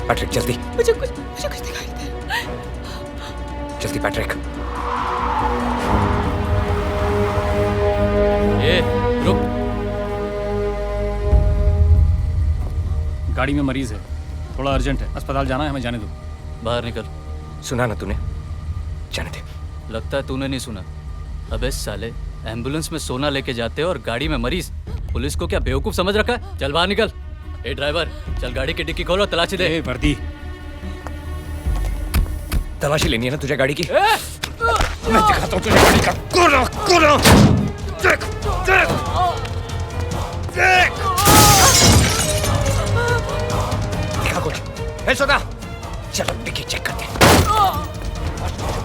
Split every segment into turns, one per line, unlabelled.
Patrick जल्दी,
मुझे कुछ दिखाई दे।
जल्दी पैट्रिक।
ए, रुक।
गाड़ी में मरीज है, थोड़ा अर्जेंट है, अस्पताल जाना है, हमें जाने दो।
बाहर निकल।
सुना ना तूने? जाने दे।
लगता है तूने नहीं सुना। अबे साले, एम्बुलेंस में सोना लेके जाते हो और गाड़ी में मरीज। पुलिस को क्या बेवकूफ समझ रखा है? चल बाहर निकल। ए ड्राइवर, चल गाड़ी की डिक्की खोलो, तलाशी दे।
ए वर्दी,
तलाशी लेनी है ना तुझे गाड़ी की? मैं दिखाता हूँ तुझे गाड़ी का। कोना कोना, देख देख देख। दिखा कुछ है? सोना, चलो डिक्की चेक करते हैं।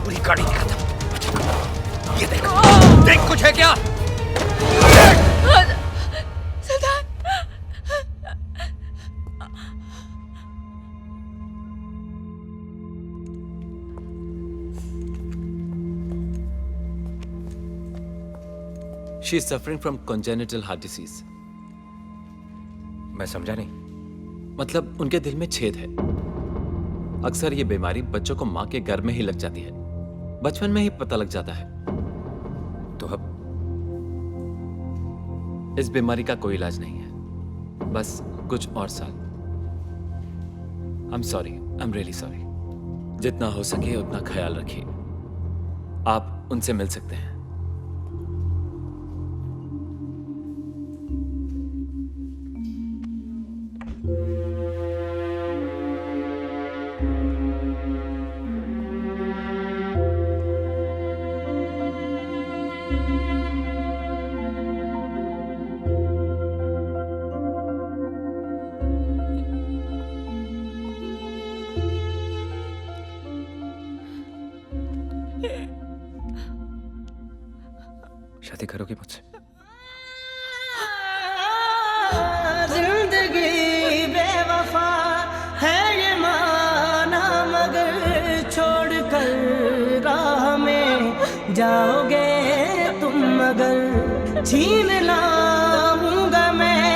पूरी गाड़ी दिखाता हूँ। ये देख देख, कुछ है क्या?
She is suffering from congenital heart disease.
मैं समझा नहीं।
मतलब उनके दिल में छेद है। अक्सर ये बीमारी बच्चों को मां के गर्भ में ही लग जाती है, बचपन में ही पता लग जाता है।
तो अब
इस बीमारी का कोई इलाज नहीं है, बस कुछ और साल। I'm sorry, I'm really sorry. जितना हो सके उतना ख्याल रखिए। आप उनसे मिल सकते हैं।
शादी करोगी मुझसे?
जिंदगी बेवफा है ये माना, मगर छोड़ कर राह में जाओगे तुम, मगर छीन लाऊंगा मैं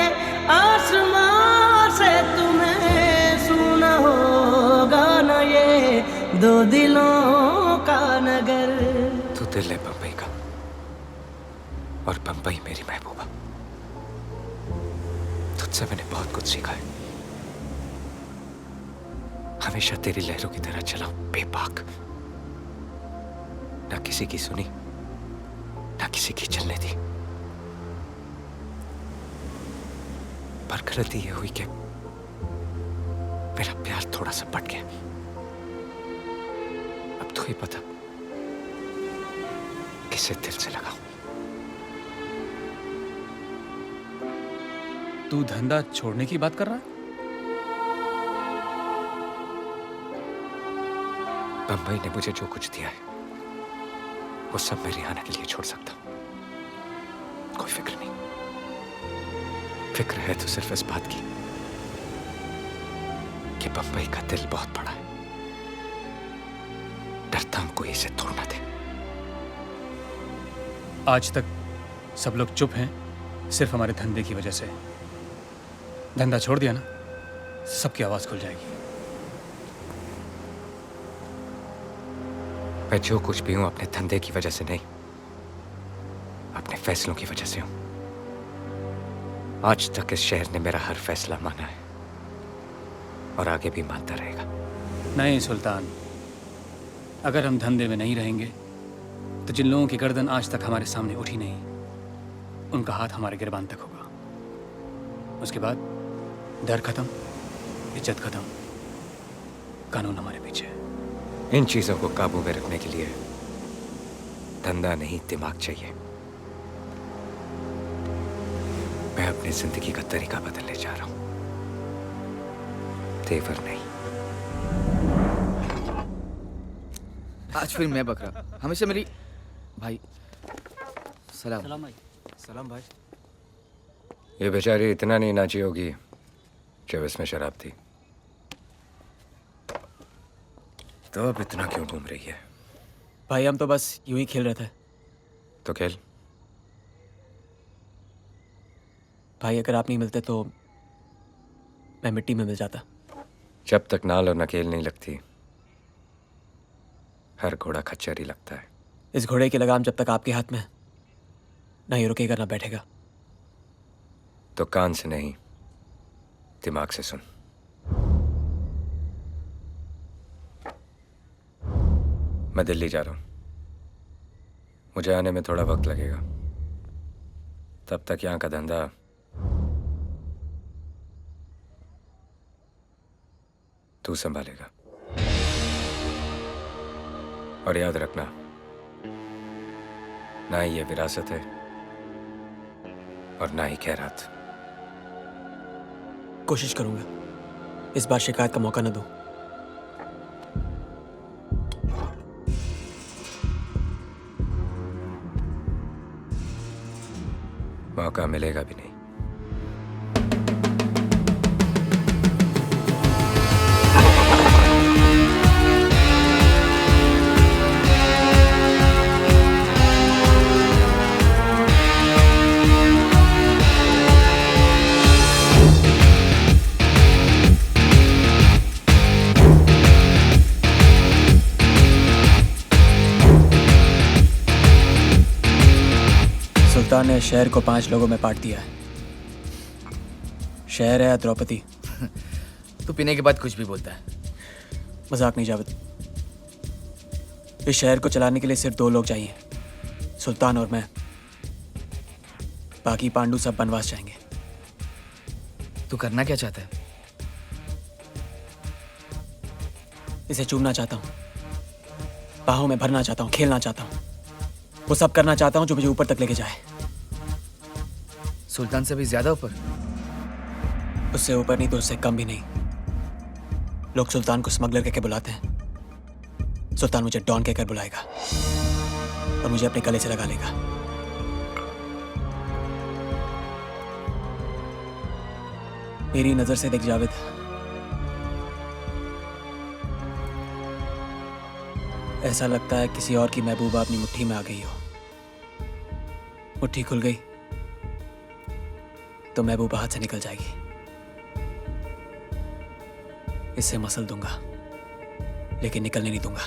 आसमां से तुम्हें। सुना होगा ना ये दो दिलों का नगर।
तू दिल है बम्बई का और बम्बई मेरी महबूबा। तुझसे मैंने बहुत कुछ सीखा है। हमेशा तेरी लहरों की तरह चला बेबाक, ना किसी की सुनी ना किसी की चलने दी। पर गलती ये हुई कि मेरा प्यार थोड़ा सा पट गया। अब तो ही पता किसे दिल से लगाऊं।
तू धंधा छोड़ने की बात कर रहा है?
बंबई ने मुझे जो कुछ दिया है वो सब मैं रिहाना के लिए छोड़ सकता हूं। कोई फिक्र नहीं। फिक्र है तो सिर्फ इस बात की कि बंबई का दिल बहुत बड़ा है। डरता हूं कोई इसे तोड़ ना दे।
आज तक सब लोग चुप हैं सिर्फ हमारे धंधे की वजह से। धंधा छोड़ दिया ना, सबकी आवाज खुल जाएगी।
मैं जो कुछ भी हूं अपने धंधे की वजह से नहीं, अपने फैसलों की वजह से हूं। आज तक इस शहर ने मेरा हर फैसला माना है और आगे भी मानता रहेगा।
नहीं सुल्तान, अगर हम धंधे में नहीं रहेंगे तो जिन लोगों की गर्दन आज तक हमारे सामने उठी नहीं, उनका हाथ हमारे गिरबान तक होगा। उसके बाद डर खत्म, इज्जत खत्म, कानून हमारे पीछे।
इन चीजों को काबू में रखने के लिए धंधा नहीं दिमाग चाहिए। मैं अपनी जिंदगी का तरीका बदलने जा रहा हूं, तेवर नहीं।
आज फिर मैं बकरा, हमेशा मेरी भाई। सलाम।
सलाम भाई।
सलाम भाई।
ये बेचारी इतना नहीं नाची होगी जब इसमें शराब थी, तो अब इतना क्यों घूम रही है?
भाई हम तो बस यूं ही खेल रहे थे।
तो खेल।
भाई अगर आप नहीं मिलते तो मैं मिट्टी में मिल जाता।
जब तक नाल और नकेल नहीं लगती, हर घोड़ा खच्चर ही लगता है।
इस घोड़े की लगाम जब तक आपके हाथ में है, ना ये रुकेगा ना बैठेगा।
तो कान से नहीं, दिमाग से सुन। मैं दिल्ली जा रहा हूं। मुझे आने में थोड़ा वक्त लगेगा। तब तक यहां का धंधा तू संभालेगा। और याद रखना, ना ही ये विरासत है और ना ही खैरात।
कोशिश करूंगा इस बार शिकायत का मौका न दूं।
मौका मिलेगा भी नहीं।
सुल्तान ने शहर को 5 लोगों में बांट दिया है। शहर है या द्रौपदी?
तू पीने के बाद कुछ भी बोलता है।
मजाक नहीं जावेद। इस शहर को चलाने के लिए सिर्फ 2 लोग चाहिए, सुल्तान और मैं। बाकी पांडु सब बनवास जाएंगे।
तू करना क्या चाहता है?
इसे चूमना चाहता हूँ, बाहों में भरना चाहता हूँ, खेलना चाहता हूँ। वो सब करना चाहता हूँ जो मुझे ऊपर तक लेके जाए।
सुल्तान से भी ज्यादा ऊपर?
उससे ऊपर नहीं तो उससे कम भी नहीं। लोग सुल्तान को स्मगलर कहकर बुलाते हैं। सुल्तान मुझे डॉन कहकर बुलाएगा और मुझे अपने गले से लगा लेगा। मेरी नजर से देख जावेद, ऐसा लगता है किसी और की महबूबा अपनी मुट्ठी में आ गई हो। मुट्ठी खुल गई तो महबूबा हाथ से निकल जाएगी। इससे मसल दूंगा लेकिन निकलने नहीं दूंगा।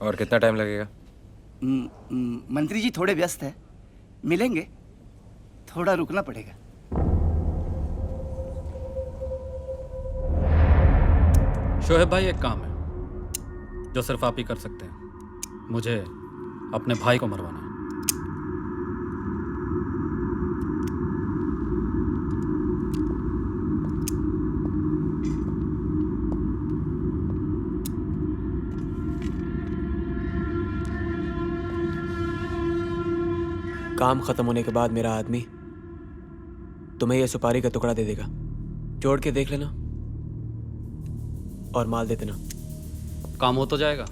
और कितना टाइम लगेगा?
मंत्री जी थोड़े व्यस्त हैं, मिलेंगे, थोड़ा रुकना पड़ेगा।
शोहेब भाई, एक काम है जो सिर्फ आप ही कर सकते हैं। मुझे अपने भाई को मरवाना है।
काम खत्म होने के बाद मेरा आदमी तुम्हें यह सुपारी का टुकड़ा दे देगा। जोड़ के देख लेना और माल दे देना।
काम हो तो जाएगा।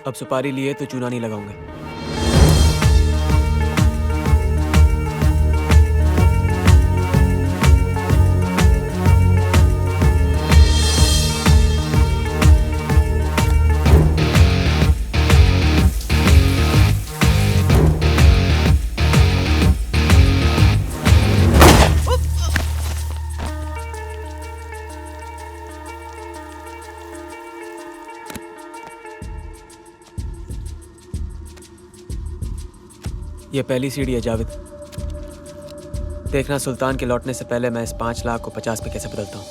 अब सुपारी लिए तो चूना नहीं लगाऊंगा। ये पहली सीढ़ी है जावेद। देखना सुल्तान के लौटने से पहले मैं इस 5 लाख को 50 पे कैसे बदलता हूँ।